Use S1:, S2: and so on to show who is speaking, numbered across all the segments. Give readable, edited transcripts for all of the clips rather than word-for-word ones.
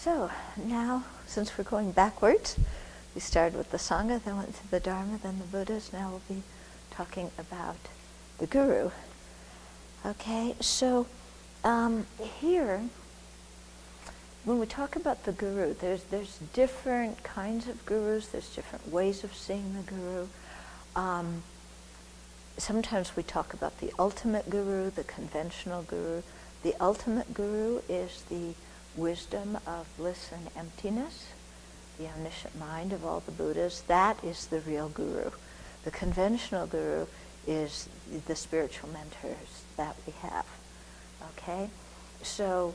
S1: So now, since we're going backwards, we started with the Sangha, then went to the Dharma, then the Buddhas. Now we'll be talking about the Guru. Okay, so here, when we talk about the Guru, there's different kinds of Gurus, there's different ways of seeing the Guru. Sometimes we talk about the ultimate Guru, the conventional Guru. The ultimate Guru is the wisdom of bliss and emptiness, the omniscient mind of all the Buddhas. That is the real Guru. The conventional Guru is the spiritual mentors that we have. Okay? So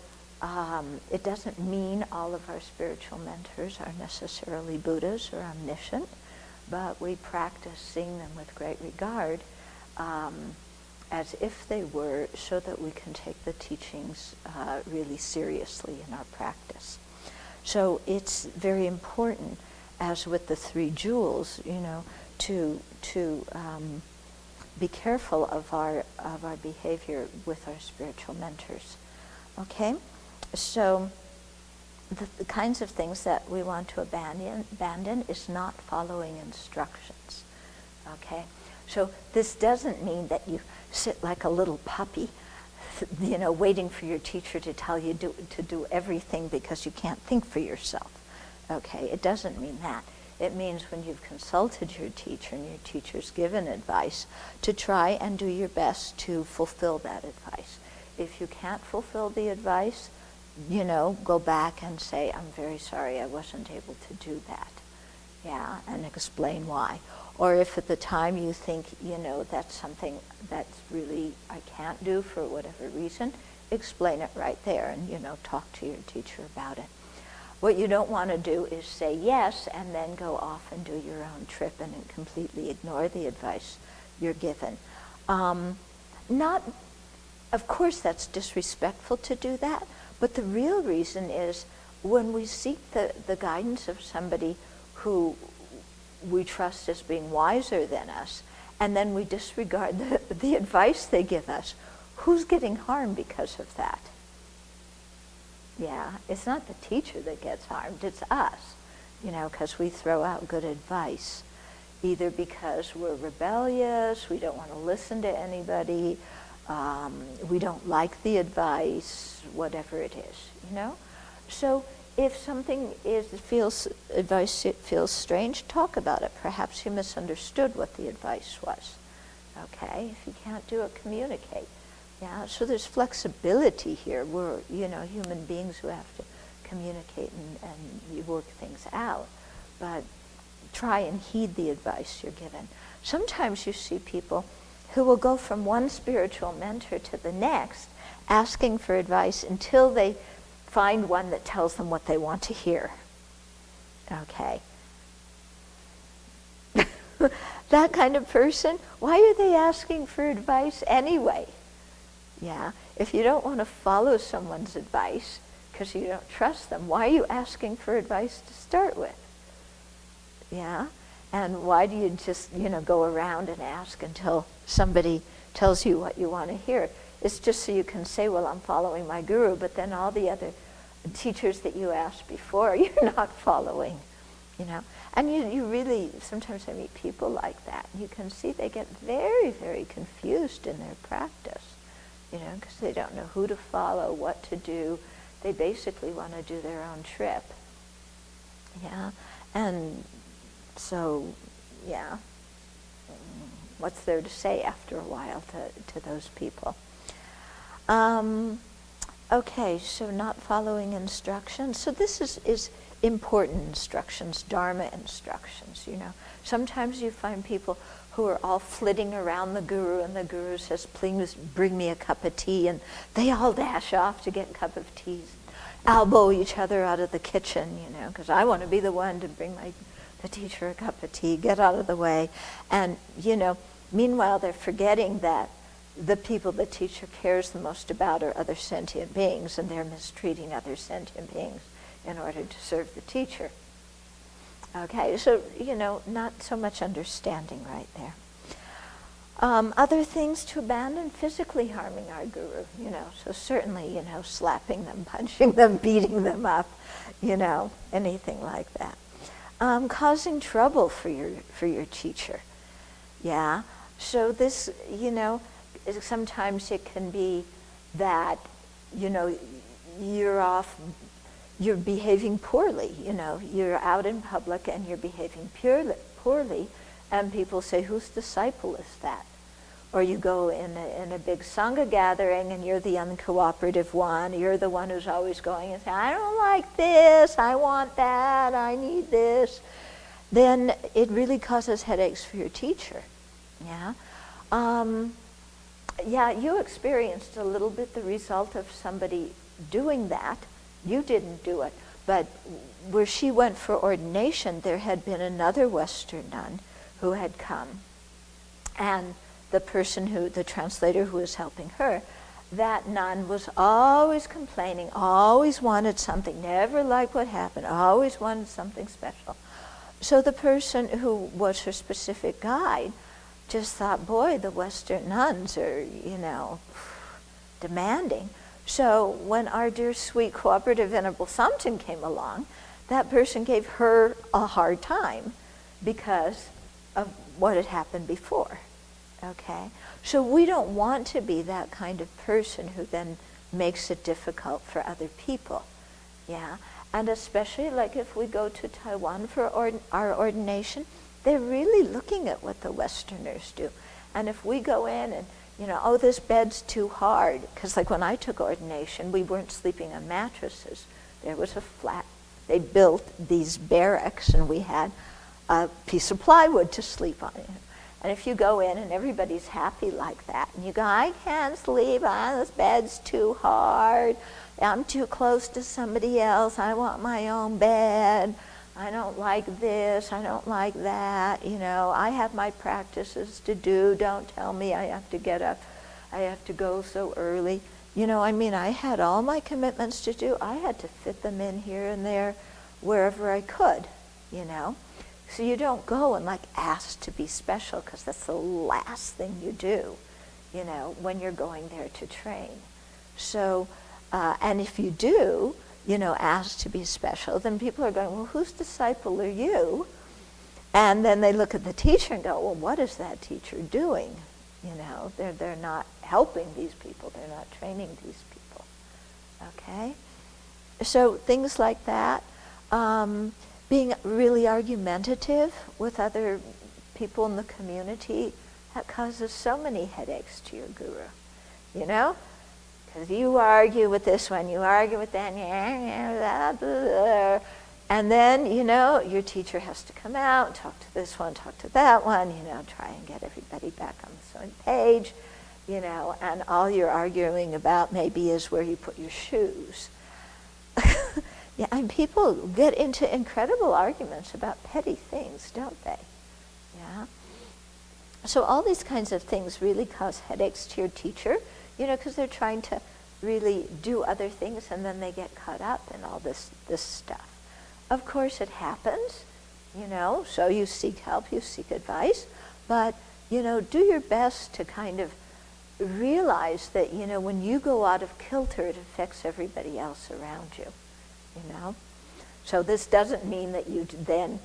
S1: it doesn't mean all of our spiritual mentors are necessarily Buddhas or omniscient, but we practice seeing them with great regard as if they were, so that we can take the teachings really seriously in our practice. So it's very important, as with the three jewels, to be careful of our behavior with our spiritual mentors. Okay, so the kinds of things that we want to abandon is not following instructions. Okay, so this doesn't mean that you sit like a little puppy, waiting for your teacher to tell you to do everything because you can't think for yourself. Okay, it doesn't mean that. It means when you've consulted your teacher and your teacher's given advice, to try and do your best to fulfill that advice. If you can't fulfill the advice, go back and say, I'm very sorry, I wasn't able to do that. Yeah, and explain why. Or if at the time you think, that's something that's really I can't do for whatever reason, explain it right there and, talk to your teacher about it. What you don't want to do is say yes and then go off and do your own trip and completely ignore the advice you're given. Of course, that's disrespectful to do that, but the real reason is when we seek the guidance of somebody who we trust as being wiser than us, and then we disregard the advice they give us, who's getting harmed because of that? Yeah, it's not the teacher that gets harmed, it's us, because we throw out good advice, either because we're rebellious, we don't want to listen to anybody, we don't like the advice, whatever it is, So if something advice feels strange, talk about it. Perhaps you misunderstood what the advice was. Okay, if you can't do it, communicate. Yeah, so there's flexibility here. We're, human beings who have to communicate and you work things out. But try and heed the advice you're given. Sometimes you see people who will go from one spiritual mentor to the next, asking for advice until they find one that tells them what they want to hear. Okay. That kind of person, why are they asking for advice anyway? Yeah, if you don't want to follow someone's advice because you don't trust them, why are you asking for advice to start with? Yeah, and why do you just, go around and ask until somebody tells you what you want to hear? It's just so you can say, well, I'm following my guru, but then all the other teachers that you asked before, you're not following, And you really, sometimes I meet people like that. You can see they get very, very confused in their practice, because they don't know who to follow, what to do. They basically want to do their own trip. Yeah, and so, yeah, what's there to say after a while to those people? Okay, so not following instructions. So this is important instructions, Dharma instructions, Sometimes you find people who are all flitting around the guru, and the guru says, please bring me a cup of tea, and they all dash off to get a cup of tea, elbow each other out of the kitchen, because I want to be the one to bring the teacher a cup of tea, get out of the way. And, meanwhile they're forgetting that the people the teacher cares the most about are other sentient beings, and they're mistreating other sentient beings in order to serve the teacher. Okay, so, not so much understanding right there. Other things to abandon, physically harming our guru, so certainly, slapping them, punching them, beating them up, anything like that. Causing trouble for your teacher, yeah. So this, sometimes it can be that, you're behaving poorly, you're out in public and you're behaving poorly, and people say, whose disciple is that? Or you go in a big Sangha gathering and you're the uncooperative one, you're the one who's always going and saying, I don't like this, I want that, I need this. Then it really causes headaches for your teacher, yeah? You experienced a little bit the result of somebody doing that. You didn't do it, but where she went for ordination, there had been another Western nun who had come, and the translator who was helping her, that nun was always complaining, always wanted something, never liked what happened, always wanted something special. So the person who was her specific guide just thought, boy, the Western nuns are, demanding. So when our dear, sweet, cooperative Venerable Samten came along, that person gave her a hard time because of what had happened before. Okay? So we don't want to be that kind of person who then makes it difficult for other people. Yeah? And especially like if we go to Taiwan for our ordination, they're really looking at what the Westerners do. And if we go in and, this bed's too hard, because like when I took ordination, we weren't sleeping on mattresses. There was a flat. They built these barracks and we had a piece of plywood to sleep on. And if you go in and everybody's happy like that, and you go, I can't sleep, this bed's too hard, I'm too close to somebody else, I want my own bed, I don't like this, I don't like that, I have my practices to do, don't tell me I have to get up, I have to go so early. I had all my commitments to do, I had to fit them in here and there, wherever I could, So you don't go and ask to be special, because that's the last thing you do, when you're going there to train. So, and if you do, ask to be special, then people are going, well, whose disciple are you? And then they look at the teacher and go, well, what is that teacher doing? They're not helping these people, they're not training these people. Okay? So things like that. Being really argumentative with other people in the community, that causes so many headaches to your guru, Because you argue with this one, you argue with that, and then, your teacher has to come out, talk to this one, talk to that one, try and get everybody back on the same page, and all you're arguing about maybe is where you put your shoes. Yeah, and people get into incredible arguments about petty things, don't they? Yeah. So all these kinds of things really cause headaches to your teacher, because they're trying to really do other things and then they get caught up in all this stuff. Of course it happens, so you seek help, you seek advice, but, do your best to kind of realize that, when you go out of kilter, it affects everybody else around you. So this doesn't mean that you then,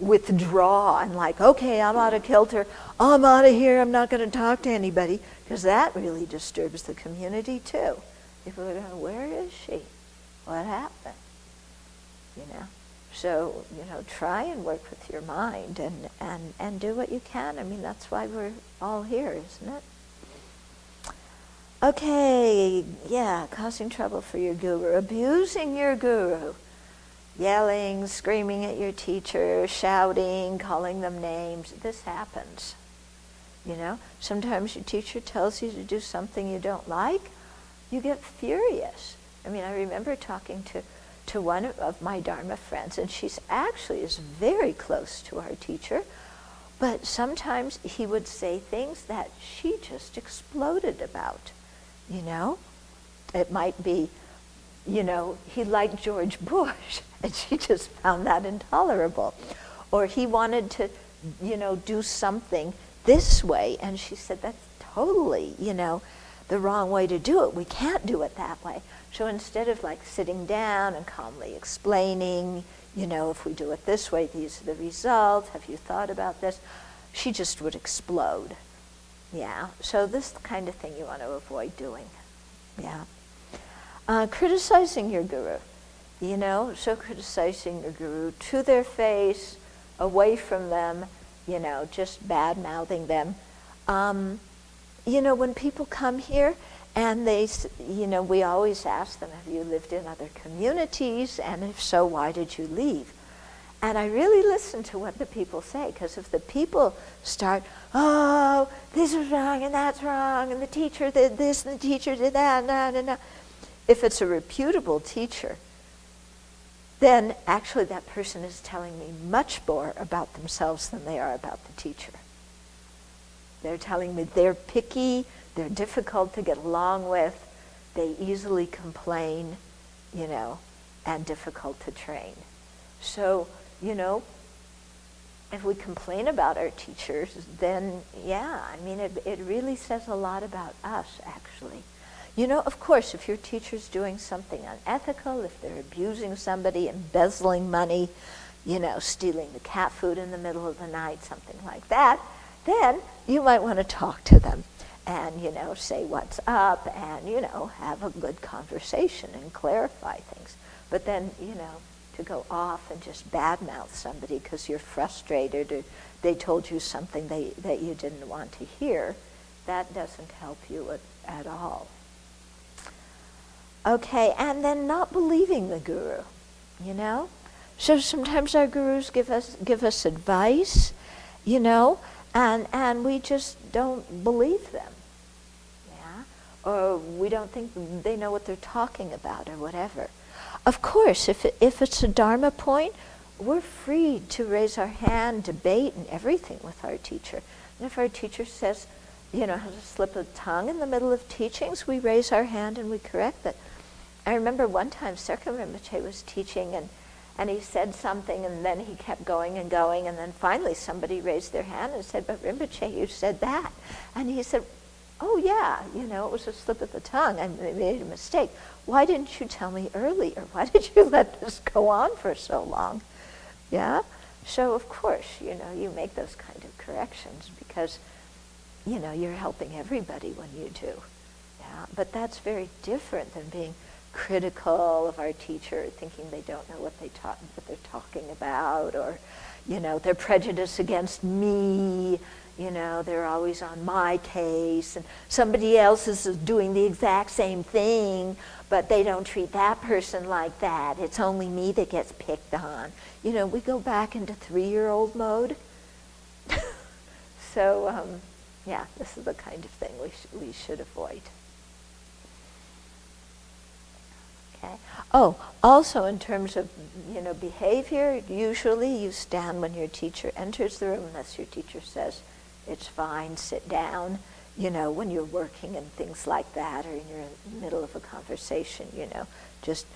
S1: withdraw and okay, I'm out of kilter, I'm out of here, I'm not going to talk to anybody, because that really disturbs the community too. People are going, where is she? What happened? So, try and work with your mind and do what you can. That's why we're all here, isn't it? Okay, yeah, causing trouble for your guru, abusing your guru, yelling, screaming at your teacher, shouting, calling them names. This happens. Sometimes your teacher tells you to do something you don't like, you get furious. I remember talking to one of my Dharma friends, and she's actually is very close to our teacher, but sometimes he would say things that she just exploded about. It might be, he liked George Bush, and she just found that intolerable. Or he wanted to, do something this way. And she said, that's totally, the wrong way to do it. We can't do it that way. So instead of like sitting down and calmly explaining, if we do it this way, these are the results, have you thought about this? She just would explode. Yeah, so this is the kind of thing you want to avoid doing. Yeah. Criticizing your guru, so criticizing your guru to their face, away from them, just bad-mouthing them. When people come here and we always ask them, have you lived in other communities? And if so, why did you leave? And I really listen to what the people say, because if the people start, oh, this is wrong and that's wrong, and the teacher did this and the teacher did that, no. If it's a reputable teacher, then actually that person is telling me much more about themselves than they are about the teacher. They're telling me they're picky, they're difficult to get along with, they easily complain, and difficult to train. So, if we complain about our teachers, then it really says a lot about us, actually. Of course, if your teacher's doing something unethical, if they're abusing somebody, embezzling money, stealing the cat food in the middle of the night, something like that, then you might want to talk to them and, say what's up and, have a good conversation and clarify things. But then, to go off and just badmouth somebody because you're frustrated or they told you something that you didn't want to hear, that doesn't help you at all. Okay, and then not believing the guru, So sometimes our gurus give us advice, and we just don't believe them, or we don't think they know what they're talking about or whatever. Of course, if it's a Dharma point, we're free to raise our hand, debate, and everything with our teacher. And if our teacher says, has a slip of the tongue in the middle of teachings, we raise our hand and we correct it. I remember one time Serka Rinpoche was teaching and he said something and then he kept going and going, and then finally somebody raised their hand and said, but Rinpoche, you said that. And he said, oh yeah, it was a slip of the tongue. I made a mistake. Why didn't you tell me earlier? Why did you let this go on for so long? Yeah? So of course, you make those kind of corrections because, you're helping everybody when you do. Yeah? But that's very different than being critical of our teacher, thinking they don't know what they're talking about, or, they're prejudiced against me, they're always on my case, and somebody else is doing the exact same thing, but they don't treat that person like that. It's only me that gets picked on. We go back into 3-year-old mode. So, this is the kind of thing we should avoid. Okay. Oh, also in terms of, behavior, usually you stand when your teacher enters the room, unless your teacher says, it's fine, sit down, when you're working and things like that, or you're in the middle of a conversation, just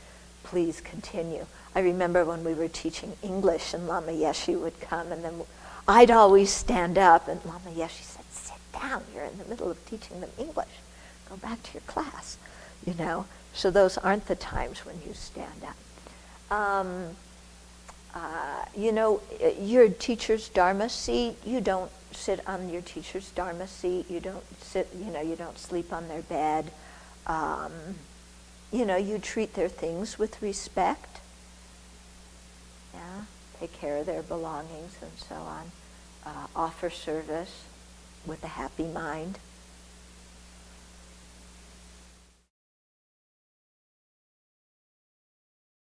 S1: please continue. I remember when we were teaching English and Lama Yeshe would come, and then I'd always stand up, and Lama Yeshe said, sit down, you're in the middle of teaching them English. Go back to your class, So those aren't the times when you stand up. Your teacher's Dharma seat, you don't sit on your teacher's Dharma seat, you don't sleep on their bed. You treat their things with respect. Yeah, take care of their belongings and so on. Offer service with a happy mind.